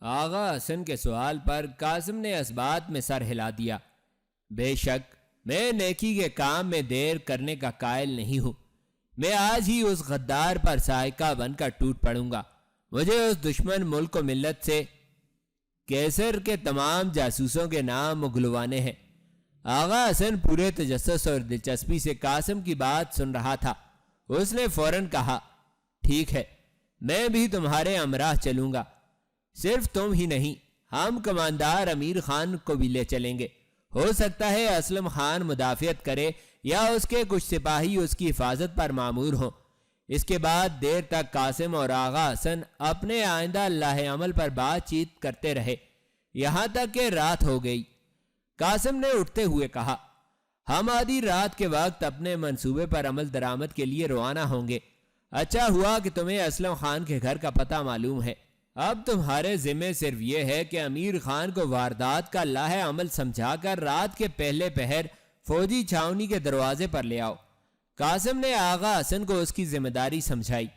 آغا حسن کے سوال پر قاسم نے اثبات میں سر ہلا دیا۔ بے شک میں نیکی کے کام میں دیر کرنے کا قائل نہیں ہوں۔ میں آج ہی اس غدار پر سائقہ بن کر ٹوٹ پڑوں گا۔ مجھے اس دشمن ملک و ملت سے کیسر کے تمام جاسوسوں کے نام اگلوانے ہیں۔ آغا حسن پورے تجسس اور دلچسپی سے قاسم کی بات سن رہا تھا۔ اس نے فوراً کہا، ٹھیک ہے، میں بھی تمہارے ہمراہ چلوں گا۔ صرف تم ہی نہیں، ہم کماندار امیر خان کو بھی لے چلیں گے۔ ہو سکتا ہے اسلم خان مدافعت کرے یا اس کے کچھ سپاہی اس کی حفاظت پر مامور ہوں۔ اس کے بعد دیر تک قاسم اور آغا حسن اپنے آئندہ اللہ عمل پر بات چیت کرتے رہے، یہاں تک کہ رات ہو گئی۔ قاسم نے اٹھتے ہوئے کہا، ہم آدھی رات کے وقت اپنے منصوبے پر عمل درآمد کے لیے روانہ ہوں گے۔ اچھا ہوا کہ تمہیں اسلم خان کے گھر کا پتہ معلوم ہے۔ اب تمہارے ذمہ صرف یہ ہے کہ امیر خان کو واردات کا لاہ عمل سمجھا کر رات کے پہلے پہر فوجی چھاونی کے دروازے پر لے آؤ۔ قاسم نے آغا حسن کو اس کی ذمہ داری سمجھائی۔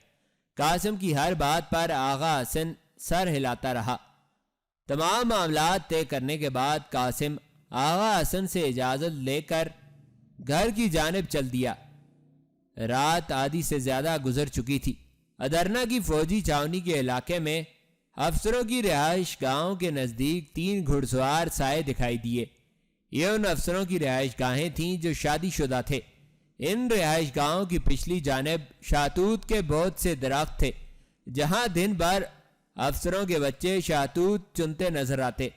قاسم کی ہر بات پر آغا حسن سر ہلاتا رہا۔ تمام معاملات طے کرنے کے بعد قاسم آغا حسن سے اجازت لے کر گھر کی جانب چل دیا۔ رات آدھی سے زیادہ گزر چکی تھی۔ ادرنا کی فوجی چھاونی کے علاقے میں افسروں کی رہائش گاہوں کے نزدیک 3 گھڑ سوار سائے دکھائی دیے۔ یہ ان افسروں کی رہائش گاہیں تھیں جو شادی شدہ تھے۔ ان رہائش گاہوں کی پچھلی جانب شاہتوت کے بہت سے درخت تھے، جہاں دن بھر افسروں کے بچے شاہتوت چنتے نظر آتے۔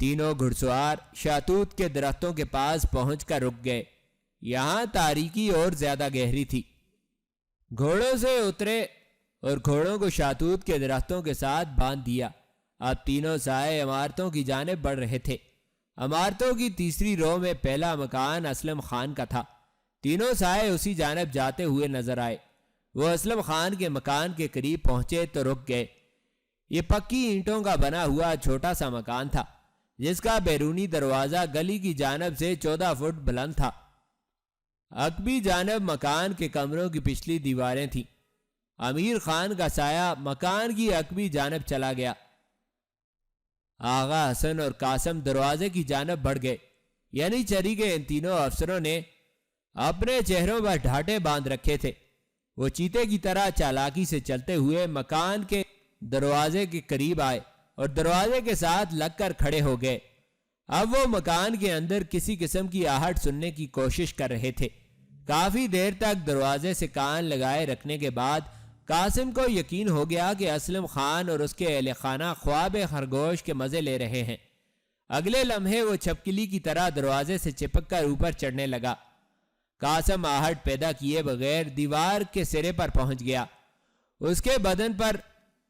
تینوں گھڑ سوار شاہتوت کے درختوں کے پاس پہنچ کر رک گئے۔ یہاں تاریکی اور زیادہ گہری تھی۔ گھوڑوں سے اترے اور گھوڑوں کو شاہتوت کے درختوں کے ساتھ باندھ دیا۔ اب تینوں سائے عمارتوں کی جانب بڑھ رہے تھے۔ عمارتوں کی تیسری رو میں پہلا مکان اسلم خان کا تھا۔ تینوں سائے اسی جانب جاتے ہوئے نظر آئے۔ وہ اسلم خان کے مکان کے قریب پہنچے تو رک گئے۔ یہ پکی اینٹوں کا بنا ہوا چھوٹا سا مکان تھا، جس کا بیرونی دروازہ گلی کی جانب سے 14 فٹ بلند تھا۔ عقبی جانب مکان کے کمروں کی پچھلی دیواریں تھیں۔ امیر خان کا سایہ مکان کی عقبی جانب چلا گیا۔ آغا حسن اور قاسم دروازے کی جانب بڑھ گئے، یعنی چری کے ان تینوں افسروں نے اپنے چہروں پر ڈھاٹے باندھ رکھے تھے۔ وہ چیتے کی طرح چالاکی سے چلتے ہوئے مکان کے دروازے کے قریب آئے اور دروازے کے ساتھ لگ کر کھڑے ہو گئے۔ اب وہ مکان کے اندر کسی قسم کی آہٹ سننے کی کوشش کر رہے تھے۔ کافی دیر تک دروازے سے کان لگائے رکھنے کے بعد قاسم کو یقین ہو گیا کہ اسلم خان اور اس کے اہل خانہ خواب خرگوش کے مزے لے رہے ہیں۔ اگلے لمحے وہ چھپکلی کی طرح دروازے سے چپک کر اوپر چڑھنے لگا۔ قاسم آہٹ پیدا کیے بغیر دیوار کے سرے پر پہنچ گیا۔ اس کے بدن پر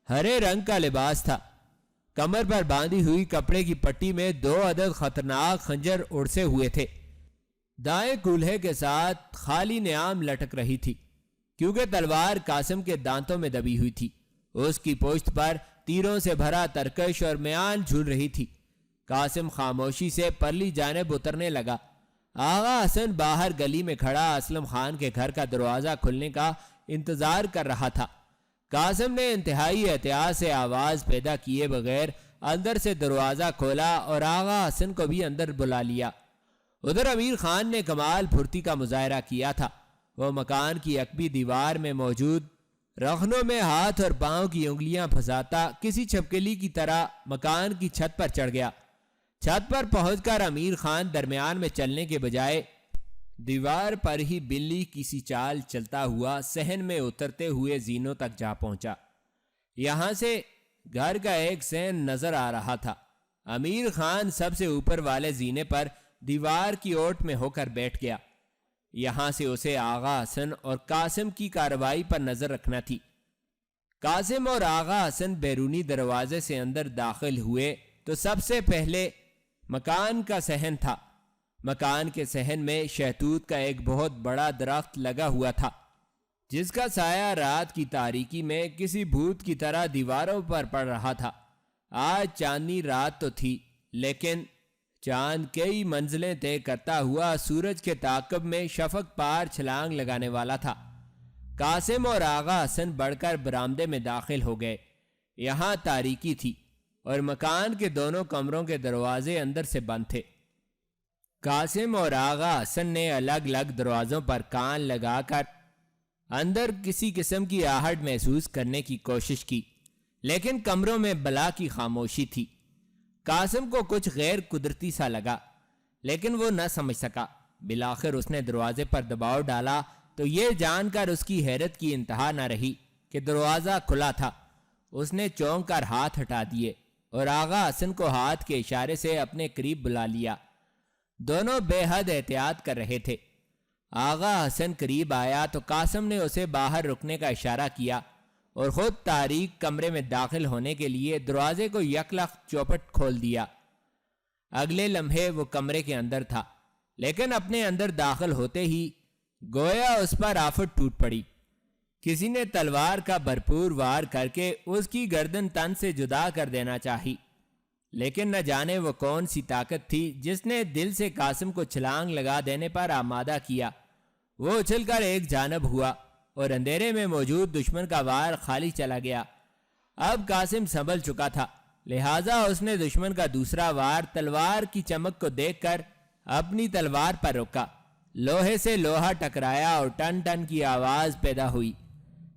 ہرے رنگ کا لباس تھا۔ کمر پر باندھی ہوئی کپڑے کی پٹی میں 2 عدد خطرناک خنجر اڑسے ہوئے تھے۔ دائیں کولہے کے ساتھ خالی نیام لٹک رہی تھی، کیونکہ تلوار قاسم کے دانتوں میں دبی ہوئی تھی۔ اس کی پشت پر تیروں سے بھرا ترکش اور میان جھول رہی تھی۔ قاسم خاموشی سے پرلی جانب اترنے لگا۔ آغا حسن باہر گلی میں کھڑا اسلم خان کے گھر کا دروازہ کھلنے کا انتظار کر رہا تھا۔ قاسم نے انتہائی احتیاط سے آواز پیدا کیے بغیر اندر سے دروازہ کھولا اور آغا حسن کو بھی اندر بلا لیا۔ ادھر امیر خان نے کمال پھرتی کا مظاہرہ کیا تھا۔ وہ مکان کی عقبی دیوار میں موجود رخنوں میں ہاتھ اور پاؤں کی انگلیاں پھنساتا کسی چھپکلی کی طرح مکان کی چھت پر چڑھ گیا۔ چھت پر پہنچ کر امیر خان درمیان میں چلنے کے بجائے دیوار پر ہی بلی کسی چال چلتا ہوا صحن میں اترتے ہوئے زینوں تک جا پہنچا۔ یہاں سے گھر کا ایک صحن نظر آ رہا تھا۔ امیر خان سب سے اوپر والے زینے پر دیوار کی اوٹ میں ہو کر بیٹھ گیا۔ یہاں سے اسے آغا حسن اور قاسم کی کارروائی پر نظر رکھنا تھی۔ قاسم اور آغا حسن بیرونی دروازے سے اندر داخل ہوئے تو سب سے پہلے مکان کا صحن تھا۔ مکان کے صحن میں شہتوت کا ایک بہت بڑا درخت لگا ہوا تھا، جس کا سایہ رات کی تاریکی میں کسی بھوت کی طرح دیواروں پر پڑ رہا تھا۔ آج چاندنی رات تو تھی، لیکن چاند کئی منزلیں طے کرتا ہوا سورج کے تعاقب میں شفق پار چھلانگ لگانے والا تھا۔ قاسم اور آغا حسن بڑھ کر برآمدے میں داخل ہو گئے۔ یہاں تاریکی تھی۔ اور مکان کے دونوں کمروں کے دروازے اندر سے بند تھے۔ قاسم اور آغا حسن نے الگ الگ دروازوں پر کان لگا کر اندر کسی قسم کی آہٹ محسوس کرنے کی کوشش کی، لیکن کمروں میں بلا کی خاموشی تھی۔ قاسم کو کچھ غیر قدرتی سا لگا، لیکن وہ نہ سمجھ سکا۔ بالآخر اس نے دروازے پر دباؤ ڈالا تو یہ جان کر اس کی حیرت کی انتہا نہ رہی کہ دروازہ کھلا تھا۔ اس نے چونک کر ہاتھ ہٹا دیے اور آغا حسن کو ہاتھ کے اشارے سے اپنے قریب بلا لیا۔ دونوں بے حد احتیاط کر رہے تھے۔ آغا حسن قریب آیا تو قاسم نے اسے باہر رکنے کا اشارہ کیا اور خود تاریک کمرے میں داخل ہونے کے لیے دروازے کو یکلخت چوپٹ کھول دیا۔ اگلے لمحے وہ کمرے کے اندر تھا، لیکن اپنے اندر داخل ہوتے ہی گویا اس پر آفت ٹوٹ پڑی۔ کسی نے تلوار کا بھرپور وار کر کے اس کی گردن تن سے جدا کر دینا چاہی، لیکن نہ جانے وہ کون سی طاقت تھی جس نے دل سے قاسم کو چھلانگ لگا دینے پر آمادہ کیا۔ وہ اچھل کر ایک جانب ہوا اور اندھیرے میں موجود دشمن کا وار خالی چلا گیا۔ اب قاسم سنبھل چکا تھا، لہٰذا اس نے دشمن کا دوسرا وار تلوار کی چمک کو دیکھ کر اپنی تلوار پر روکا۔ لوہے سے لوہا ٹکرایا اور ٹن ٹن کی آواز پیدا ہوئی،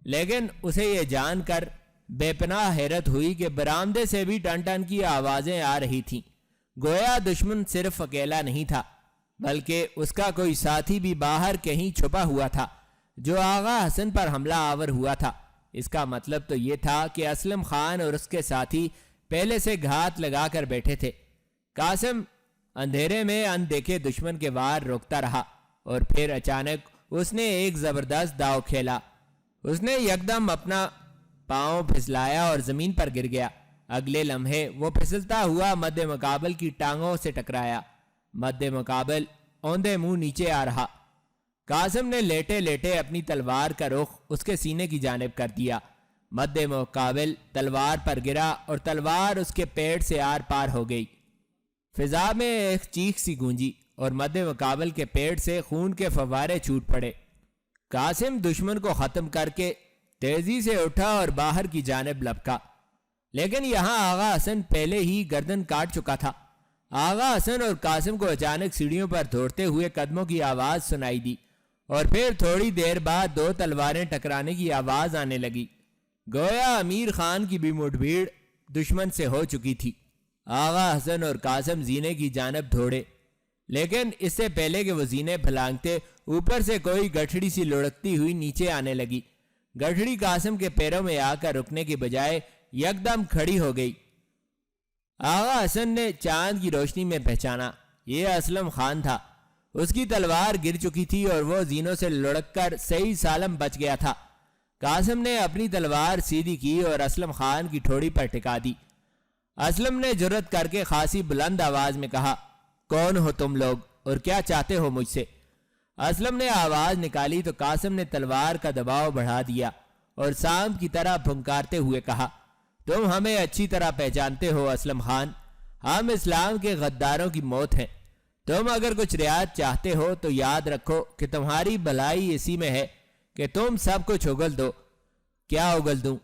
لیکن اسے یہ جان کر بے پناہ حیرت ہوئی کہ برآمدے سے بھی ٹن ٹن کی آوازیں آ رہی تھیں۔ گویا دشمن صرف اکیلا نہیں تھا، بلکہ اس کا کوئی ساتھی بھی باہر کہیں چھپا ہوا تھا جو آغا حسن پر حملہ آور ہوا تھا۔ اس کا مطلب تو یہ تھا کہ اسلم خان اور اس کے ساتھی پہلے سے گھات لگا کر بیٹھے تھے۔ قاسم اندھیرے میں اندیکھے دشمن کے وار روکتا رہا اور پھر اچانک اس نے ایک زبردست داؤ کھیلا۔ اس نے یکدم اپنا پاؤں پھسلایا اور زمین پر گر گیا۔ اگلے لمحے وہ پھسلتا ہوا مد مقابل کی ٹانگوں سے ٹکرایا۔ مد مقابل اوندے منہ نیچے آ رہا۔ قاسم نے لیٹے لیٹے اپنی تلوار کا رخ اس کے سینے کی جانب کر دیا۔ مد مقابل تلوار پر گرا اور تلوار اس کے پیٹ سے آر پار ہو گئی۔ فضا میں ایک چیخ سی گونجی اور مد مقابل کے پیٹ سے خون کے فوارے چھوٹ پڑے۔ قاسم دشمن کو ختم کر کے تیزی سے اٹھا اور باہر کی جانب لپکا، لیکن یہاں آغا حسن پہلے ہی گردن کاٹ چکا تھا۔ آغا حسن اور قاسم کو اچانک سیڑھیوں پر دوڑتے ہوئے قدموں کی آواز سنائی دی اور پھر تھوڑی دیر بعد دو تلواریں ٹکرانے کی آواز آنے لگی۔ گویا امیر خان کی بھی مٹ بھیڑ دشمن سے ہو چکی تھی۔ آغا حسن اور قاسم زینے کی جانب دوڑے، لیکن اس سے پہلے کہ وہ زینے پھلانگتے اوپر سے کوئی گٹھڑی سی لڑکتی ہوئی نیچے آنے لگی۔ گٹھڑی قاسم کے پیروں میں آ کر رکنے کی بجائے یکدم کھڑی ہو گئی۔ آغا حسن نے چاند کی روشنی میں پہچانا، یہ اسلم خان تھا۔ اس کی تلوار گر چکی تھی اور وہ زینوں سے لڑک کر صحیح سالم بچ گیا تھا۔ قاسم نے اپنی تلوار سیدھی کی اور اسلم خان کی ٹھوڑی پر ٹکا دی۔ اسلم نے جرأت کر کے خاصی بلند آواز میں کہا، کون ہو تم لوگ اور کیا چاہتے ہو مجھ سے؟ اسلم نے آواز نکالی تو قاسم نے تلوار کا دباؤ بڑھا دیا اور سانپ کی طرح پھنکارتے ہوئے کہا، تم ہمیں اچھی طرح پہچانتے ہو اسلم خان، ہم اسلام کے غداروں کی موت ہیں۔ تم اگر کچھ رعایت چاہتے ہو تو یاد رکھو کہ تمہاری بھلائی اسی میں ہے کہ تم سب کچھ اگل دو۔ کیا اگل دوں؟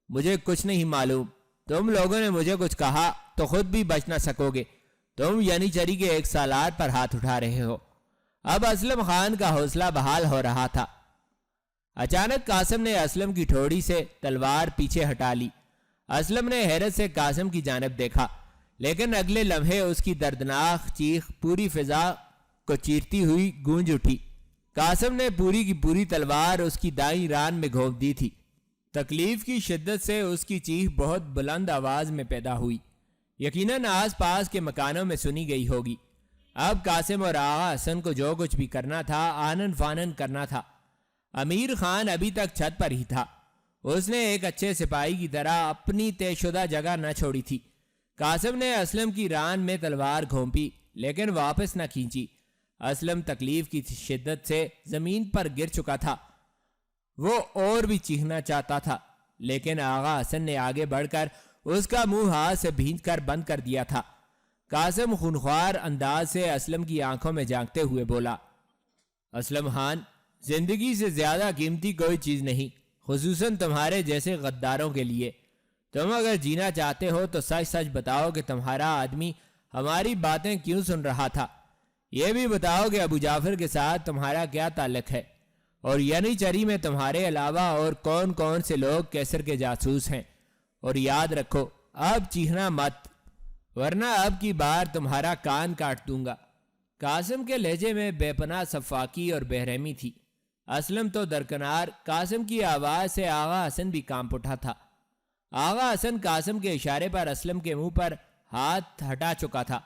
مجھے کچھ نہیں معلوم۔ تم لوگوں نے مجھے کچھ کہا تو خود بھی بچ نہ سکو گے۔ تم یعنی چری کے ایک سالار پر ہاتھ اٹھا رہے ہو۔ اب اسلم خان کا حوصلہ بحال ہو رہا تھا۔ اچانک قاسم نے اسلم کی ٹھوڑی سے تلوار پیچھے ہٹا لی۔ اسلم نے حیرت سے قاسم کی جانب دیکھا، لیکن اگلے لمحے اس کی دردناک چیخ پوری فضا کو چیرتی ہوئی گونج اٹھی۔ قاسم نے پوری کی پوری تلوار اس کی دائیں ران میں گھونپ دی تھی۔ تکلیف کی شدت سے اس کی چیخ بہت بلند آواز میں پیدا ہوئی، یقیناً آس پاس کے مکانوں میں سنی گئی ہوگی۔ اب قاسم اور آغا حسن کو جو کچھ بھی کرنا تھا آنن فانن کرنا تھا۔ امیر خان ابھی تک چھت پر ہی تھا۔ اس نے ایک اچھے سپاہی کی طرح اپنی طے شدہ جگہ نہ چھوڑی تھی۔ قاسم نے اسلم کی ران میں تلوار گھونپی لیکن واپس نہ کھینچی۔ اسلم تکلیف کی شدت سے زمین پر گر چکا تھا۔ وہ اور بھی چیخنا چاہتا تھا، لیکن آغا حسن نے آگے بڑھ کر اس کا منہ ہاتھ سے بھینچ کر بند کر دیا تھا۔ قاسم خونخوار انداز سے اسلم کی آنکھوں میں جھانکتے ہوئے بولا، اسلم خان، زندگی سے زیادہ قیمتی کوئی چیز نہیں، خصوصاً تمہارے جیسے غداروں کے لیے۔ تم اگر جینا چاہتے ہو تو سچ سچ بتاؤ کہ تمہارا آدمی ہماری باتیں کیوں سن رہا تھا۔ یہ بھی بتاؤ کہ ابو جعفر کے ساتھ تمہارا کیا تعلق ہے، اور ینیچری میں تمہارے علاوہ اور کون کون سے لوگ کیسر کے جاسوس ہیں۔ اور یاد رکھو، اب چیخنا مت، ورنہ اب کی بار تمہارا کان کاٹ دوں گا۔ قاسم کے لہجے میں بے پناہ صفاکی اور بے رحمی تھی۔ اسلم تو درکنار، قاسم کی آواز سے آغا حسن بھی کانپ اٹھا تھا۔ آغا حسن قاسم کے اشارے پر اسلم کے منہ پر ہاتھ ہٹا چکا تھا۔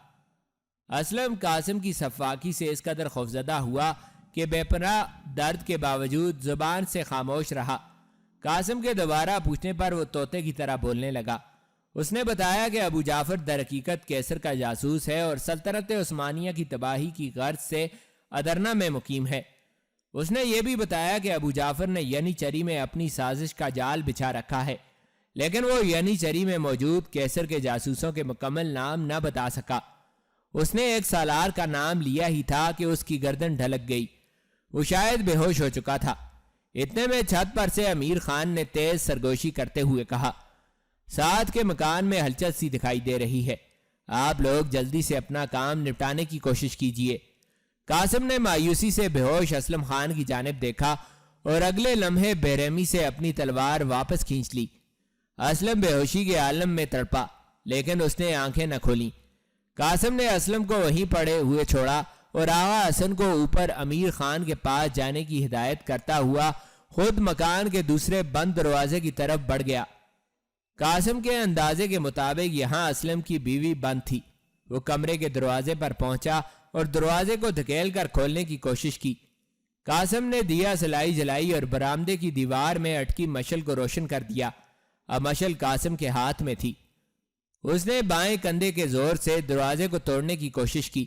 اسلم قاسم کی صفاکی سے اس قدر خوفزدہ ہوا کہ بے پناہ درد کے باوجود زبان سے خاموش رہا۔ قاسم کے دوبارہ پوچھنے پر وہ طوطے کی طرح بولنے لگا۔ اس نے بتایا کہ ابو جعفر در حقیقت کیسر کا جاسوس ہے اور سلطنت عثمانیہ کی تباہی کی غرض سے ادرنا میں مقیم ہے۔ اس نے یہ بھی بتایا کہ ابو جعفر نے ینیچری میں اپنی سازش کا جال بچھا رکھا ہے، لیکن وہ ینیچری میں موجود کیسر کے جاسوسوں کے مکمل نام نہ بتا سکا۔ اس نے ایک سالار کا نام لیا ہی تھا کہ اس کی گردن ڈھلک گئی۔ وہ شاید بے ہوش ہو چکا تھا۔ اتنے میں چھت پر سے امیر خان نے تیز سرگوشی کرتے ہوئے کہا، ساتھ کے مکان میں ہلچل سی دکھائی دے رہی ہے، آپ لوگ جلدی سے اپنا کام نپٹانے کی کوشش کیجئے۔ قاسم نے مایوسی سے بے ہوش اسلم خان کی جانب دیکھا اور اگلے لمحے بے رحمی سے اپنی تلوار واپس کھینچ لی۔ اسلم بے ہوشی کے عالم میں تڑپا، لیکن اس نے آنکھیں نہ کھولیں۔ قاسم نے اسلم کو وہیں پڑے ہوئے چھوڑا اور آغا حسن کو اوپر امیر خان کے پاس جانے کی ہدایت کرتا ہوا خود مکان کے دوسرے بند دروازے کی طرف بڑھ گیا۔ قاسم کے اندازے کے مطابق یہاں اسلم کی بیوی بند تھی۔ وہ کمرے کے دروازے پر پہنچا اور دروازے کو دھکیل کر کھولنے کی کوشش کی۔ قاسم نے دیا سلائی جلائی اور برآمدے کی دیوار میں اٹکی مشل کو روشن کر دیا۔ اب مشل قاسم کے ہاتھ میں تھی۔ اس نے بائیں کندھے کے زور سے دروازے کو توڑنے کی کوشش کی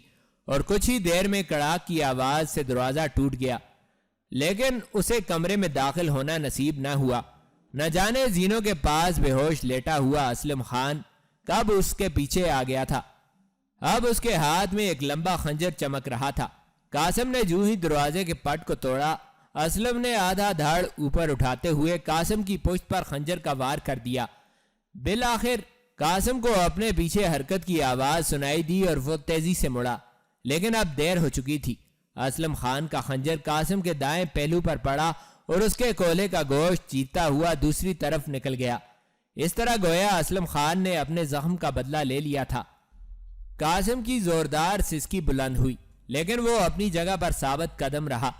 اور کچھ ہی دیر میں کڑاک کی آواز سے دروازہ ٹوٹ گیا، لیکن اسے کمرے میں داخل ہونا نصیب نہ ہوا۔ نہ جانے زینوں کے پاس بے ہوش لیٹا ہوا اسلم خان کب اس کے پیچھے آ گیا تھا۔ اب اس کے ہاتھ میں ایک لمبا خنجر چمک رہا تھا۔ قاسم نے جو ہی دروازے کے پٹ کو توڑا، اسلم نے آدھا دھڑ اوپر اٹھاتے ہوئے قاسم کی پشت پر خنجر کا وار کر دیا۔ بالآخر قاسم کو اپنے پیچھے حرکت کی آواز سنائی دی اور وہ تیزی سے مڑا، لیکن اب دیر ہو چکی تھی۔ اسلم خان کا خنجر قاسم کے دائیں پہلو پر پڑا اور اس کے کولے کا گوشت چیرتا ہوا دوسری طرف نکل گیا۔ اس طرح گویا اسلم خان نے اپنے زخم کا بدلہ لے لیا تھا۔ قاسم کی زوردار سسکی بلند ہوئی، لیکن وہ اپنی جگہ پر ثابت قدم رہا۔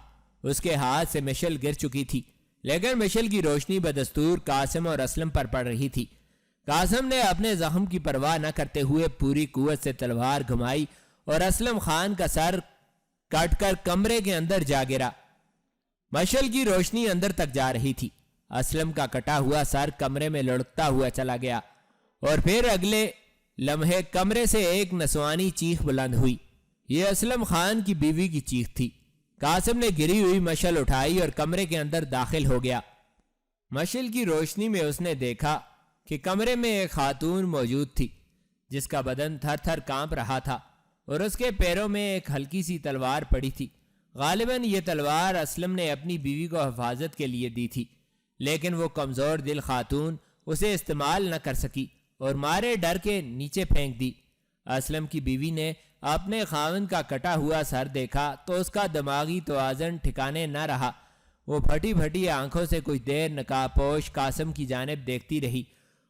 اس کے ہاتھ سے مشل گر چکی تھی، لیکن مشل کی روشنی بدستور قاسم اور اسلم پر پڑ رہی تھی۔ قاسم نے اپنے زخم کی پرواہ نہ کرتے ہوئے پوری قوت سے تلوار گھمائی اور اسلم خان کا سر کٹ کر کمرے کے اندر جا گرا۔ مشل کی روشنی اندر تک جا رہی تھی۔ اسلم کا کٹا ہوا سر کمرے میں لڑکتا ہوا چلا گیا اور پھر اگلے لمحے کمرے سے ایک نسوانی چیخ بلند ہوئی۔ یہ اسلم خان کی بیوی کی چیخ تھی۔ قاسم نے گری ہوئی مشل اٹھائی اور کمرے کے اندر داخل ہو گیا۔ مشل کی روشنی میں اس نے دیکھا کہ کمرے میں ایک خاتون موجود تھی، جس کا بدن تھر تھر کانپ رہا تھا اور اس کے پیروں میں ایک ہلکی سی تلوار پڑی تھی۔ غالباً یہ تلوار اسلم نے اپنی بیوی کو حفاظت کے لیے دی تھی، لیکن وہ کمزور دل خاتون اسے استعمال نہ کر سکی اور مارے ڈر کے نیچے پھینک دی۔ اسلم کی بیوی نے اپنے خاوند کا کٹا ہوا سر دیکھا تو اس کا دماغی توازن ٹھکانے نہ رہا۔ وہ پھٹی پھٹی آنکھوں سے کچھ دیر نقاب پوش قاسم کی جانب دیکھتی رہی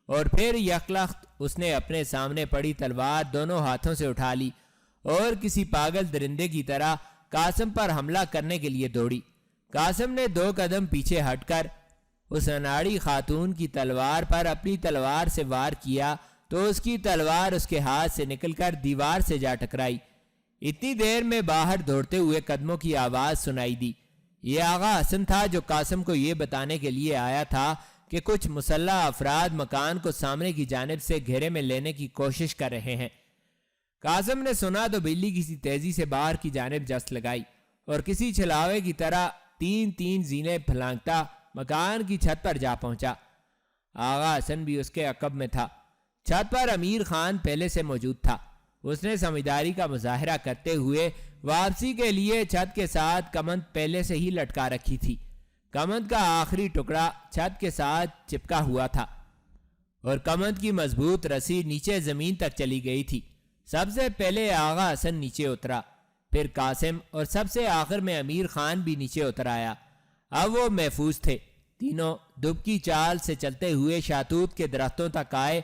اور پھر یکلخت اس نے اپنے سامنے پڑی تلوار دونوں ہاتھوں سے اٹھا لی اور کسی پاگل درندے کی طرح قاسم پر حملہ کرنے کے لیے دوڑی۔ قاسم نے 2 قدم پیچھے ہٹ کر اس اناڑی خاتون کی تلوار پر اپنی تلوار سے وار کیا تو اس کی تلوار اس کے ہاتھ سے نکل کر دیوار سے جا ٹکرائی۔ اتنی دیر میں باہر دوڑتے ہوئے قدموں کی آواز سنائی دی۔ یہ آغا حسن تھا جو قاسم کو یہ بتانے کے لیے آیا تھا کہ کچھ مسلح افراد مکان کو سامنے کی جانب سے گھیرے میں لینے کی کوشش کر رہے ہیں۔ قاسم نے سنا تو بلی کسی تیزی سے باہر کی جانب جست لگائی اور کسی چھلاوے کی طرح 3 زینے پھلانگتا مکان کی چھت پر جا پہنچا۔ آغا حسن بھی اس کے عقب میں تھا۔ چھت پر امیر خان پہلے سے موجود تھا۔ اس نے سمجھداری کا مظاہرہ کرتے ہوئے واپسی کے لیے چھت کے ساتھ کمند پہلے سے ہی لٹکا رکھی تھی۔ کمند کا آخری ٹکڑا چھت کے ساتھ چپکا ہوا تھا۔ اور کمند کی مضبوط رسی نیچے زمین تک چلی گئی تھی۔ سب سے پہلے آغا حسن نیچے اترا، پھر قاسم اور سب سے آخر میں امیر خان بھی نیچے اتر آیا۔ اب وہ محفوظ تھے۔ تینوں دبکی چال سے چلتے ہوئے شاہتوت کے درختوں تک آئے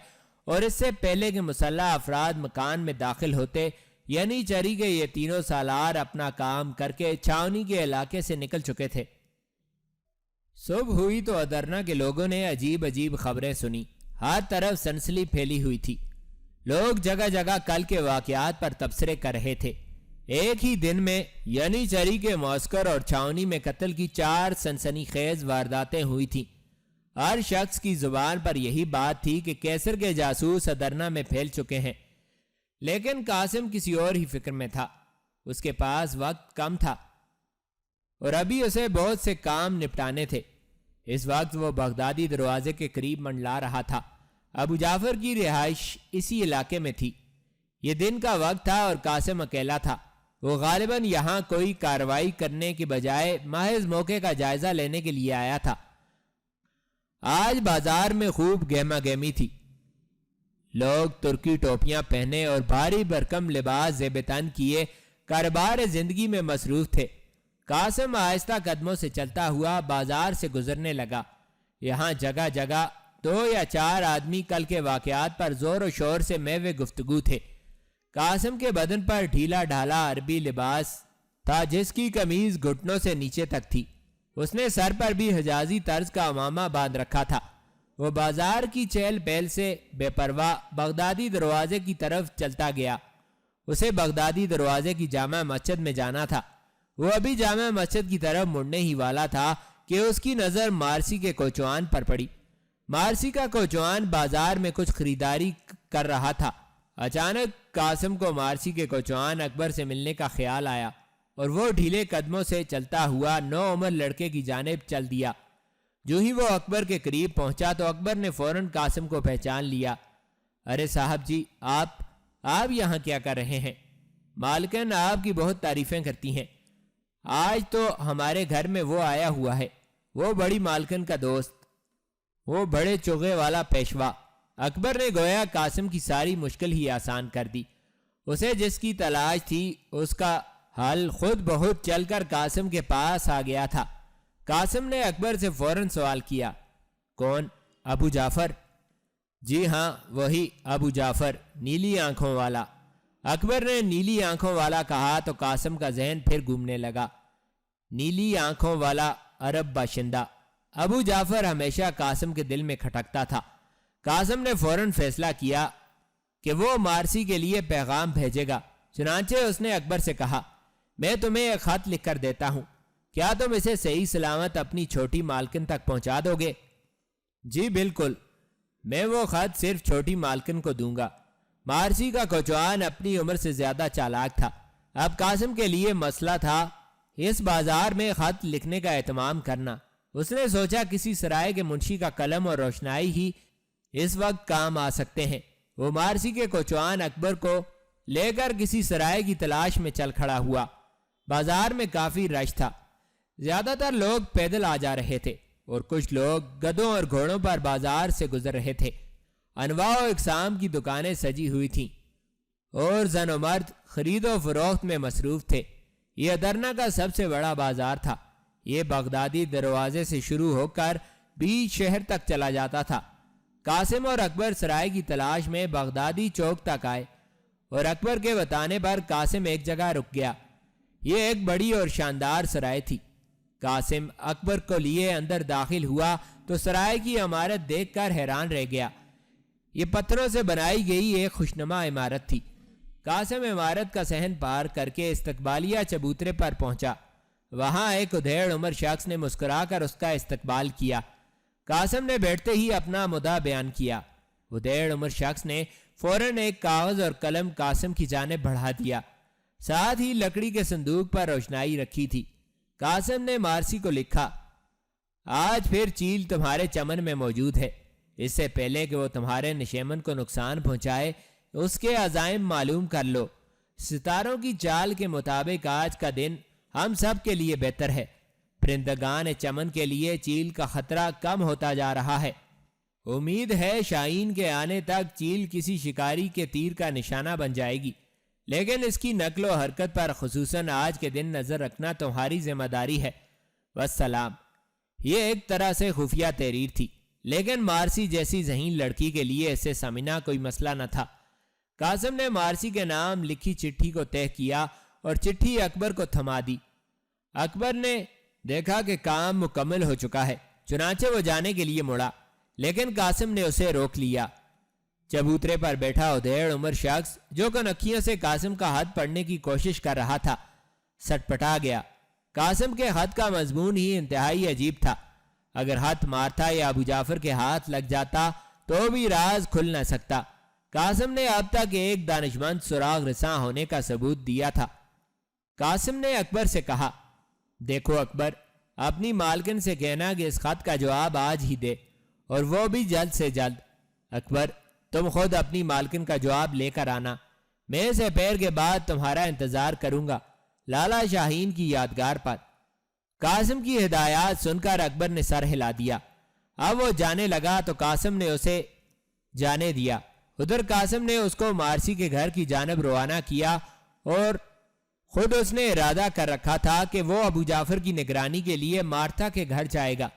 اور اس سے پہلے کہ مسلح افراد مکان میں داخل ہوتے یعنی چری کے یہ تینوں سالار اپنا کام کر کے چھاونی کے علاقے سے نکل چکے تھے۔ صبح ہوئی تو ادرنا کے لوگوں نے عجیب عجیب خبریں سنی۔ ہر طرف سنسنی پھیلی ہوئی تھی۔ لوگ جگہ جگہ کل کے واقعات پر تبصرے کر رہے تھے۔ ایک ہی دن میں یعنی چری کے معسکر اور چھاونی میں قتل کی 4 سنسنی خیز وارداتیں ہوئی تھیں۔ ہر شخص کی زبان پر یہی بات تھی کہ کیسر کے جاسوس ادرنا میں پھیل چکے ہیں، لیکن قاسم کسی اور ہی فکر میں تھا۔ اس کے پاس وقت کم تھا اور ابھی اسے بہت سے کام نپٹانے تھے۔ اس وقت وہ بغدادی دروازے کے قریب منڈلا رہا تھا۔ ابو جعفر کی رہائش اسی علاقے میں تھی۔ یہ دن کا وقت تھا اور قاسم اکیلا تھا۔ وہ غالباً یہاں کوئی کارروائی کرنے کے بجائے محض موقع کا جائزہ لینے کے لیے آیا تھا۔ آج بازار میں خوب گہما گہمی تھی۔ لوگ ترکی ٹوپیاں پہنے اور بھاری بھرکم لباس زیب تن کیے کاروبار زندگی میں مصروف تھے۔ قاسم آہستہ قدموں سے چلتا ہوا بازار سے گزرنے لگا۔ یہاں جگہ جگہ 2 یا 4 آدمی کل کے واقعات پر زور و شور سے محو گفتگو تھے۔ قاسم کے بدن پر ڈھیلا ڈھالا عربی لباس تھا جس کی قمیض گھٹنوں سے نیچے تک تھی۔ اس نے سر پر بھی حجازی طرز کا عمامہ باندھ رکھا تھا۔ وہ بازار کی چہل پہل سے بے پرواہ بغدادی دروازے کی طرف چلتا گیا۔ اسے بغدادی دروازے کی جامع مسجد میں جانا تھا۔ وہ ابھی جامع مسجد کی طرف مڑنے ہی والا تھا کہ اس کی نظر مارسی کے کوچوان پر پڑی۔ مارسی کا کوچوان بازار میں کچھ خریداری کر رہا تھا۔ اچانک قاسم کو مارسی کے کوچوان اکبر سے ملنے کا خیال آیا اور وہ ڈھیلے قدموں سے چلتا ہوا نوعمر لڑکے کی جانب چل دیا۔ جو ہی وہ اکبر کے قریب پہنچا تو اکبر نے فوراً قاسم کو پہچان لیا۔ ارے صاحب جی، آپ یہاں کیا کر رہے ہیں؟ مالکن آپ کی بہت تعریفیں کرتی ہیں۔ آج تو ہمارے گھر میں وہ آیا ہوا ہے، وہ بڑی مالکن کا دوست، وہ بڑے چوغے والا پیشوا۔ اکبر نے گویا قاسم کی ساری مشکل ہی آسان کر دی۔ اسے جس کی تلاش تھی اس کا حل خود بہت چل کر قاسم کے پاس آ گیا تھا۔ قاسم نے اکبر سے فوراً سوال کیا، کون؟ ابو جعفر؟ جی ہاں، وہی ابو جعفر، نیلی آنکھوں والا۔ اکبر نے نیلی آنکھوں والا کہا تو قاسم کا ذہن پھر گھومنے لگا۔ نیلی آنکھوں والا عرب باشندہ، ابو جعفر ہمیشہ قاسم کے دل میں کھٹکتا تھا۔ قاسم نے فوراً فیصلہ کیا کہ وہ مارسی کے لیے پیغام بھیجے گا۔ چنانچہ اس نے اکبر سے کہا، میں تمہیں ایک خط لکھ کر دیتا ہوں، کیا تم اسے صحیح سلامت اپنی چھوٹی مالکن تک پہنچا دو گے؟ جی بالکل، میں وہ خط صرف چھوٹی مالکن کو دوں گا۔ مارسی کا کوچوان اپنی عمر سے زیادہ چالاک تھا۔ اب قاسم کے لیے مسئلہ تھا اس بازار میں خط لکھنے کا اہتمام کرنا۔ اس نے سوچا کسی سرائے کے منشی کا قلم اور روشنائی ہی اس وقت کام آ سکتے ہیں۔ وہ مارسی کے کوچوان اکبر کو لے کر کسی سرائے کی تلاش میں چل کھڑا ہوا۔ بازار میں کافی رش تھا۔ زیادہ تر لوگ پیدل آ جا رہے تھے اور کچھ لوگ گدھوں اور گھوڑوں پر بازار سے گزر رہے تھے۔ انواع و اقسام کی دکانیں سجی ہوئی تھیں اور زن و مرد خرید و فروخت میں مصروف تھے۔ یہ ادرنا کا سب سے بڑا بازار تھا۔ یہ بغدادی دروازے سے شروع ہو کر بیچ شہر تک چلا جاتا تھا۔ قاسم اور اکبر سرائے کی تلاش میں بغدادی چوک تک آئے اور اکبر کے بتانے پر قاسم ایک جگہ رک گیا۔ یہ ایک بڑی اور شاندار سرائے تھی۔ قاسم اکبر کو لیے اندر داخل ہوا تو سرائے کی عمارت دیکھ کر حیران رہ گیا۔ یہ پتھروں سے بنائی گئی ایک خوشنما عمارت تھی۔ قاسم عمارت کا صحن پار کر کے استقبالیہ چبوترے پر پہنچا۔ وہاں ایک ادھیڑ عمر شخص نے مسکرا کر اس کا استقبال کیا۔ قاسم نے بیٹھتے ہی اپنا مدعا بیان کیا۔ ادھیڑ عمر شخص نے فوراً ایک کاغذ اور قلم قاسم کی جانب بڑھا دیا۔ ساتھ ہی لکڑی کے صندوق پر روشنائی رکھی تھی۔ قاسم نے مارسی کو لکھا، آج پھر چیل تمہارے چمن میں موجود ہے۔ اس سے پہلے کہ وہ تمہارے نشیمن کو نقصان پہنچائے اس کے عزائم معلوم کر لو۔ ستاروں کی چال کے مطابق آج کا دن ہم سب کے لیے بہتر ہے۔ پرندگان چمن کے لیے چیل کا خطرہ کم ہوتا جا رہا ہے۔ امید ہے شاہین کے آنے تک چیل کسی شکاری کے تیر کا نشانہ بن جائے گی، لیکن اس کی نقل و حرکت پر خصوصاً آج کے دن نظر رکھنا تمہاری ذمہ داری ہے۔ والسلام۔ یہ ایک طرح سے خفیہ تحریر تھی، لیکن مارسی جیسی ذہین لڑکی کے لیے اسے سمجھنا کوئی مسئلہ نہ تھا۔ قاسم نے مارسی کے نام لکھی چٹھی کو طے کیا اور چٹھی اکبر کو تھما دی۔ اکبر نے دیکھا کہ کام مکمل ہو چکا ہے، چنانچہ وہ جانے کے لیے مڑا، لیکن قاسم نے اسے روک لیا۔ چبوترے پر بیٹھا ادھیڑ عمر شخص جو کنکھیوں سے قاسم کا ہاتھ پڑھنے کی کوشش کر رہا تھا سٹپٹا گیا۔ قاسم کے خط کا مضمون ہی انتہائی عجیب تھا۔ اگر ہاتھ مارتا یا ابو جعفر کے ہاتھ لگ جاتا تو بھی راز کھل نہ سکتا۔ قاسم نے اب تک ایک دانشمند سراغ رساں ہونے کا ثبوت دیا تھا۔ قاسم نے اکبر سے کہا، دیکھو اکبر، اپنی مالکن سے کہنا کہ اس خط کا جواب آج ہی دے، اور وہ بھی جلد سے جلد۔ اکبر، تم خود اپنی مالکن کا جواب لے کر آنا، میں سے پیر کے بعد تمہارا انتظار کروں گا، لالا شاہین کی یادگار پر۔ قاسم کی ہدایات سن کر اکبر نے سر ہلا دیا۔ اب وہ جانے لگا تو قاسم نے اسے جانے دیا۔ ادھر قاسم نے اس کو مارسی کے گھر کی جانب روانہ کیا، اور خود اس نے ارادہ کر رکھا تھا کہ وہ ابو جعفر کی نگرانی کے لیے مارتھا کے گھر جائے گا۔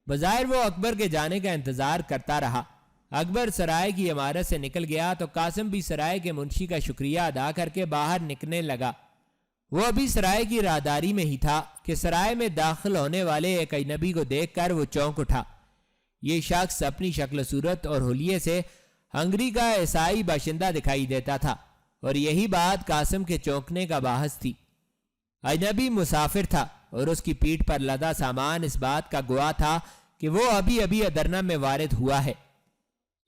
بظاہر وہ اکبر کے جانے کا انتظار کرتا رہا۔ اکبر سرائے کی عمارت سے نکل گیا تو قاسم بھی سرائے کے منشی کا شکریہ ادا کر کے باہر نکلنے لگا۔ وہ ابھی سرائے کی راہداری میں ہی تھا کہ سرائے میں داخل ہونے والے ایک اجنبی کو دیکھ کر وہ چونک اٹھا۔ یہ شخص اپنی شکل و صورت اور حلیے سے ہنگری کا عیسائی باشندہ دکھائی دیتا تھا، اور یہی بات قاسم کے چونکنے کا باعث تھی۔ اجنبی مسافر تھا، اور اس کی پیٹھ پر لدا سامان اس بات کا گواہ تھا کہ وہ ابھی ابھی ادرنا میں وارد ہوا ہے۔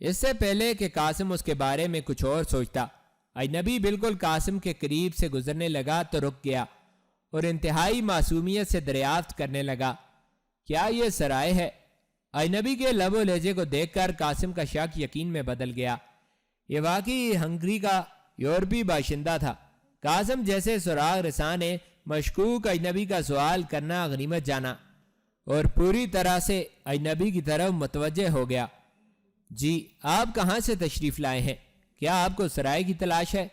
اس سے پہلے کہ قاسم اس کے بارے میں کچھ اور سوچتا، اجنبی بالکل قاسم کے قریب سے گزرنے لگا تو رک گیا اور انتہائی معصومیت سے دریافت کرنے لگا، کیا یہ سرائے ہے؟ اجنبی کے لب و لہجے کو دیکھ کر قاسم کا شک یقین میں بدل گیا۔ یہ واقعی ہنگری کا یورپی باشندہ تھا۔ قاسم جیسے سراغ رساں نے مشکوک اجنبی کا سوال کرنا غنیمت جانا اور پوری طرح سے اجنبی کی طرف متوجہ ہو گیا۔ جی، آپ کہاں سے تشریف لائے ہیں؟ کیا آپ کو سرائے کی تلاش ہے؟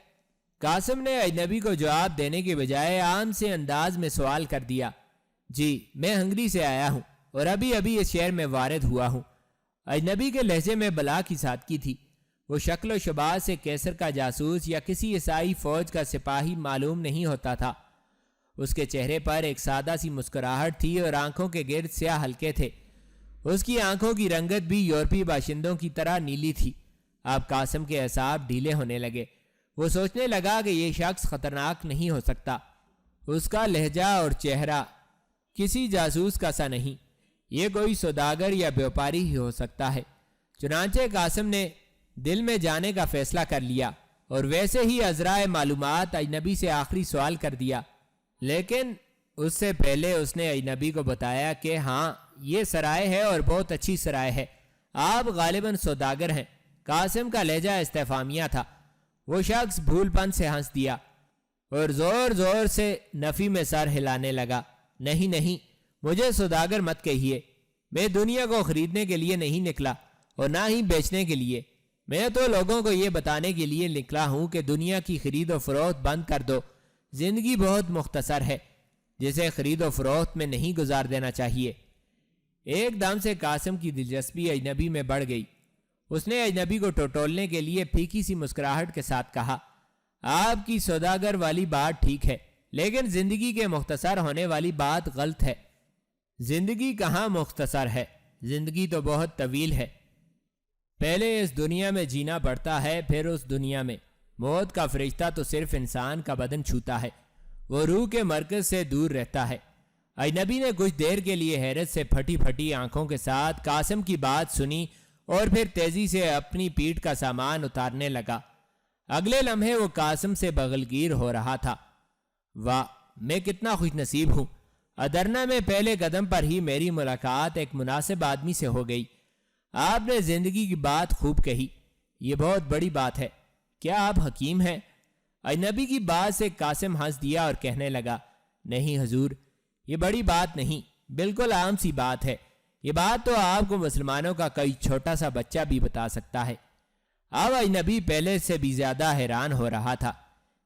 قاسم نے اجنبی کو جواب دینے کے بجائے عام سے انداز میں سوال کر دیا۔ جی، میں ہنگری سے آیا ہوں اور ابھی ابھی اس شہر میں وارد ہوا ہوں۔ اجنبی کے لہجے میں بلا کی سادگی تھی۔ وہ شکل و شباہ سے کیسر کا جاسوس یا کسی عیسائی فوج کا سپاہی معلوم نہیں ہوتا تھا۔ اس کے چہرے پر ایک سادہ سی مسکراہٹ تھی اور آنکھوں کے گرد سیاہ حلقے تھے۔ اس کی آنکھوں کی رنگت بھی یورپی باشندوں کی طرح نیلی تھی۔ اب قاسم کے اعصاب ڈھیلے ہونے لگے۔ وہ سوچنے لگا کہ یہ شخص خطرناک نہیں ہو سکتا۔ اس کا لہجہ اور چہرہ کسی جاسوس کا سا نہیں، یہ کوئی سوداگر یا بیوپاری ہی ہو سکتا ہے۔ چنانچہ قاسم نے دل میں جانے کا فیصلہ کر لیا اور ویسے ہی عذرائے معلومات اجنبی سے آخری سوال کر دیا، لیکن اس سے پہلے اس نے اجنبی کو بتایا کہ ہاں، یہ سرائے ہے اور بہت اچھی سرائے ہے، آپ غالباً سوداگر ہیں۔ قاسم کا لہجہ استفہامیہ تھا۔ وہ شخص بھول پن سے ہنس دیا اور زور زور سے نفی میں سر ہلانے لگا۔ نہیں نہیں، مجھے سوداگر مت کہیے، میں دنیا کو خریدنے کے لیے نہیں نکلا اور نہ ہی بیچنے کے لیے۔ میں تو لوگوں کو یہ بتانے کے لیے نکلا ہوں کہ دنیا کی خرید و فروخت بند کر دو۔ زندگی بہت مختصر ہے، جسے خرید و فروخت میں نہیں گزار دینا چاہیے۔ ایک دم سے قاسم کی دلچسپی اجنبی میں بڑھ گئی۔ اس نے اجنبی کو ٹٹولنے کے لیے پھیکی سی مسکراہٹ کے ساتھ کہا، آپ کی سوداگر والی بات ٹھیک ہے، لیکن زندگی کے مختصر ہونے والی بات غلط ہے۔ زندگی کہاں مختصر ہے؟ زندگی تو بہت طویل ہے۔ پہلے اس دنیا میں جینا پڑتا ہے، پھر اس دنیا میں۔ موت کا فرشتہ تو صرف انسان کا بدن چھوتا ہے، وہ روح کے مرکز سے دور رہتا ہے۔ اجنبی نے کچھ دیر کے لیے حیرت سے پھٹی پھٹی آنکھوں کے ساتھ قاسم کی بات سنی اور پھر تیزی سے اپنی پیٹھ کا سامان اتارنے لگا۔ اگلے لمحے وہ قاسم سے بغلگیر ہو رہا تھا۔ واہ، میں کتنا خوش نصیب ہوں، ادرنا میں پہلے قدم پر ہی میری ملاقات ایک مناسب آدمی سے ہو گئی۔ آپ نے زندگی کی بات خوب کہی، یہ بہت بڑی بات ہے۔ کیا آپ حکیم ہیں؟ اجنبی کی بات سے قاسم ہنس دیا اور کہنے لگا، نہیں حضور، یہ بڑی بات نہیں، بالکل عام سی بات ہے۔ یہ بات تو آپ کو مسلمانوں کا کوئی چھوٹا سا بچہ بھی بتا سکتا ہے۔ اب اجنبی پہلے سے بھی زیادہ حیران ہو رہا تھا۔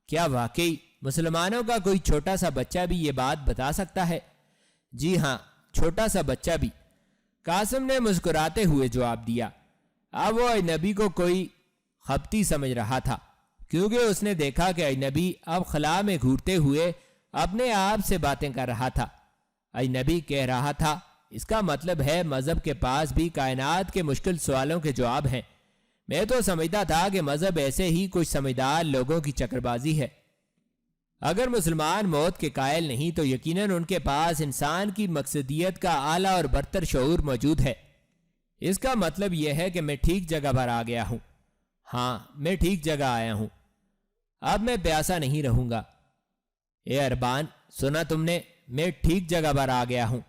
کیا واقعی مسلمانوں کا کوئی چھوٹا سا بچہ بھی یہ بات بتا سکتا ہے؟ جی ہاں، چھوٹا سا بچہ بھی، قاسم نے مسکراتے ہوئے جواب دیا۔ اب وہ اجنبی کو کوئی خبتی سمجھ رہا تھا، کیونکہ اس نے دیکھا کہ اجنبی اب خلا میں گھورتے ہوئے اپنے آپ سے باتیں کر رہا تھا۔ اجنبی کہہ رہا تھا، اس کا مطلب ہے مذہب کے پاس بھی کائنات کے مشکل سوالوں کے جواب ہیں۔ میں تو سمجھتا تھا کہ مذہب ایسے ہی کچھ سمجھدار لوگوں کی چکر بازی ہے۔ اگر مسلمان موت کے قائل نہیں تو یقیناً ان کے پاس انسان کی مقصدیت کا اعلیٰ اور برتر شعور موجود ہے۔ اس کا مطلب یہ ہے کہ میں ٹھیک جگہ پر آ گیا ہوں۔ ہاں، میں ٹھیک جگہ آیا ہوں۔ اب میں پیاسا نہیں رہوں گا۔ اے اربان، سنا تم نے؟ میں ٹھیک جگہ پر آ گیا ہوں۔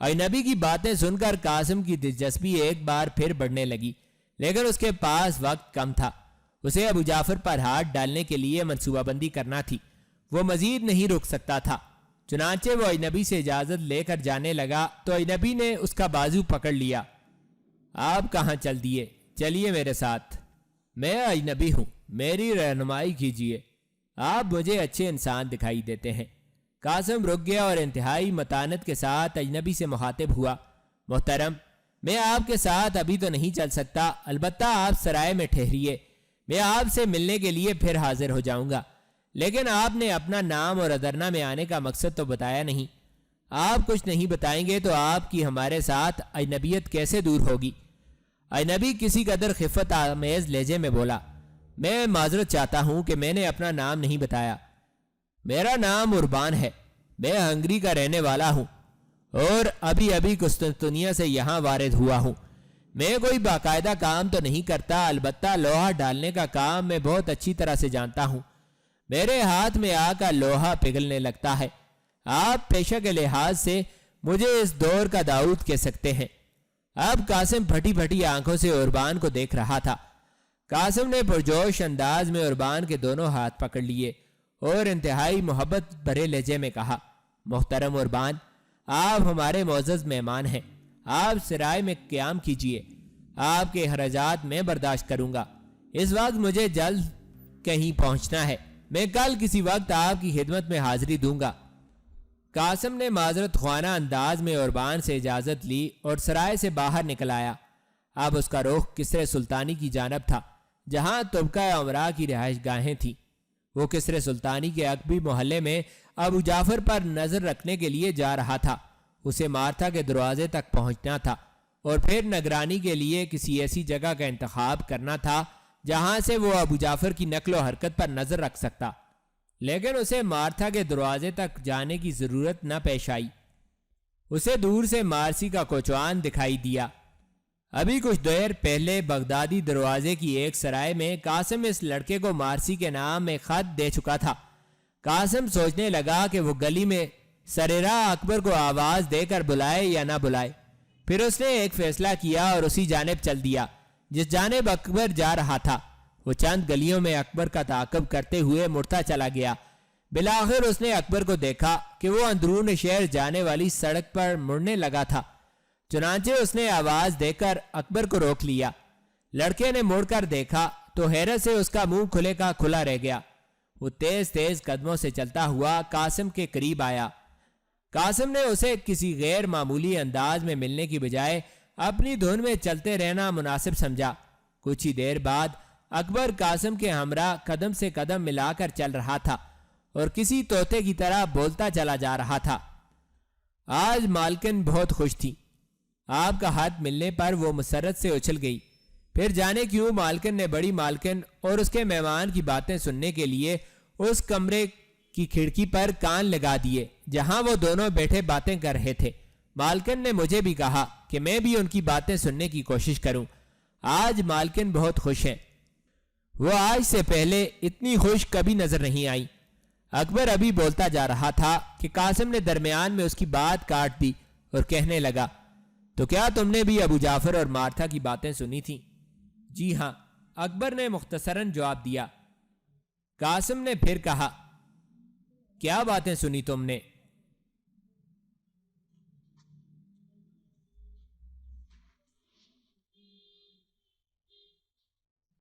اجنبی کی باتیں سن کر قاسم کی دلچسپی ایک بار پھر بڑھنے لگی، لیکن اس کے پاس وقت کم تھا۔ اسے ابو جعفر پر ہاتھ ڈالنے کے لیے منصوبہ بندی کرنا تھی۔ وہ مزید نہیں رک سکتا تھا۔ چنانچہ وہ اجنبی سے اجازت لے کر جانے لگا تو اجنبی نے اس کا بازو پکڑ لیا۔ آپ کہاں چل دیے؟ چلیے میرے ساتھ۔ میں اجنبی ہوں، میری رہنمائی کیجیے۔ آپ مجھے اچھے انسان دکھائی دیتے ہیں۔ قاسم رک گیا اور انتہائی متانت کے ساتھ اجنبی سے مخاطب ہوا۔ محترم، میں آپ کے ساتھ ابھی تو نہیں چل سکتا، البتہ آپ سرائے میں ٹھہریے، میں آپ سے ملنے کے لیے پھر حاضر ہو جاؤں گا۔ لیکن آپ نے اپنا نام اور ادرنا میں آنے کا مقصد تو بتایا نہیں۔ آپ کچھ نہیں بتائیں گے تو آپ کی ہمارے ساتھ اجنبیت کیسے دور ہوگی؟ اجنبی کسی قدر خفت آمیز لہجے میں بولا، میں معذرت چاہتا ہوں کہ میں نے اپنا نام نہیں بتایا۔ میرا نام اربان ہے، میں ہنگری کا رہنے والا ہوں اور ابھی قسطنطنیہ سے یہاں وارد ہوا ہوں۔ میں کوئی باقاعدہ کام تو نہیں کرتا، البتہ لوہا ڈالنے کا کام میں بہت اچھی طرح سے جانتا ہوں۔ میرے ہاتھ میں آ کر لوہا پگھلنے لگتا ہے۔ آپ پیشہ کے لحاظ سے مجھے اس دور کا داؤد کہہ سکتے ہیں۔ اب قاسم پھٹی پھٹی آنکھوں سے اربان کو دیکھ رہا تھا۔ قاسم نے پرجوش انداز میں اربان کے دونوں ہاتھ پکڑ لیے اور انتہائی محبت بھرے لہجے میں کہا، محترم اربان، آپ ہمارے معزز مہمان ہیں، آپ سرائے میں قیام کیجیے، آپ کے اخراجات میں برداشت کروں گا۔ اس وقت مجھے جلد کہیں پہنچنا ہے، میں کل کسی وقت آپ کی خدمت میں حاضری دوں گا۔ قاسم نے معذرت خوانہ انداز میں اربان سے اجازت لی اور سرائے سے باہر نکل آیا۔ اب اس کا رخ کسرے سلطانی کی جانب تھا، جہاں طبقہ امراء کی رہائش گاہیں تھیں۔ وہ کسرے سلطانی کے عقبی محلے میں ابو جعفر پر نظر رکھنے کے لیے جا رہا تھا۔ اسے مارتھا کے دروازے تک پہنچنا تھا اور پھر نگرانی کے لیے کسی ایسی جگہ کا انتخاب کرنا تھا جہاں سے وہ ابو جعفر کی نقل و حرکت پر نظر رکھ سکتا، لیکن اسے مارتھا کے دروازے تک جانے کی ضرورت نہ پیش آئی۔ اسے دور سے مارسی کا کوچوان دکھائی دیا۔ ابھی کچھ دیر پہلے بغدادی دروازے کی ایک سرائے میں قاسم اس لڑکے کو مارسی کے نام ایک خط دے چکا تھا۔ قاسم سوچنے لگا کہ وہ گلی میں سریراہ اکبر کو آواز دے کر بلائے یا نہ بلائے۔ پھر اس نے ایک فیصلہ کیا اور اسی جانب چل دیا جس جانب اکبر جا رہا تھا۔ وہ چند گلیوں میں اکبر کا تعاقب کرتے ہوئے مڑتا چلا گیا۔ بالآخر اس نے اکبر کو دیکھا کہ وہ اندرون شہر جانے والی سڑک پر مڑنے لگا تھا۔ چنانچہ اس نے آواز دے کر اکبر کو روک لیا۔ لڑکے نے مڑ کر دیکھا تو حیرت سے اس کا منہ کھلے کا کھلا رہ گیا۔ وہ تیز تیز قدموں سے چلتا ہوا قاسم کے قریب آیا۔ قاسم نے اسے کسی غیر معمولی انداز میں ملنے کی بجائے اپنی دھن میں چلتے رہنا مناسب سمجھا۔ کچھ ہی دیر بعد اکبر قاسم کے ہمراہ قدم سے قدم ملا کر چل رہا تھا اور کسی طوطے کی طرح بولتا چلا جا رہا تھا۔ آج مالکن بہت خوش تھی۔ آپ کا ہاتھ ملنے پر وہ مسرت سے اچھل گئی۔ پھر جانے کیوں مالکن نے بڑی مالکن اور اس کے مہمان کی باتیں سننے کے لیے اس کمرے کی کھڑکی پر کان لگا دیے جہاں وہ دونوں بیٹھے باتیں کر رہے تھے۔ مالکن نے مجھے بھی کہا کہ میں بھی ان کی باتیں سننے کی کوشش کروں۔ آج مالکن بہت خوش ہے۔ وہ آج سے پہلے اتنی خوش کبھی نظر نہیں آئی۔ اکبر ابھی بولتا جا رہا تھا کہ قاسم نے درمیان میں اس کی بات کاٹ دی اور کہنے لگا، تو کیا تم نے بھی ابو جعفر اور مارتھا کی باتیں سنی تھیں؟ جی ہاں، اکبر نے مختصراً جواب دیا۔ قاسم نے پھر کہا، کیا باتیں سنی تم نے؟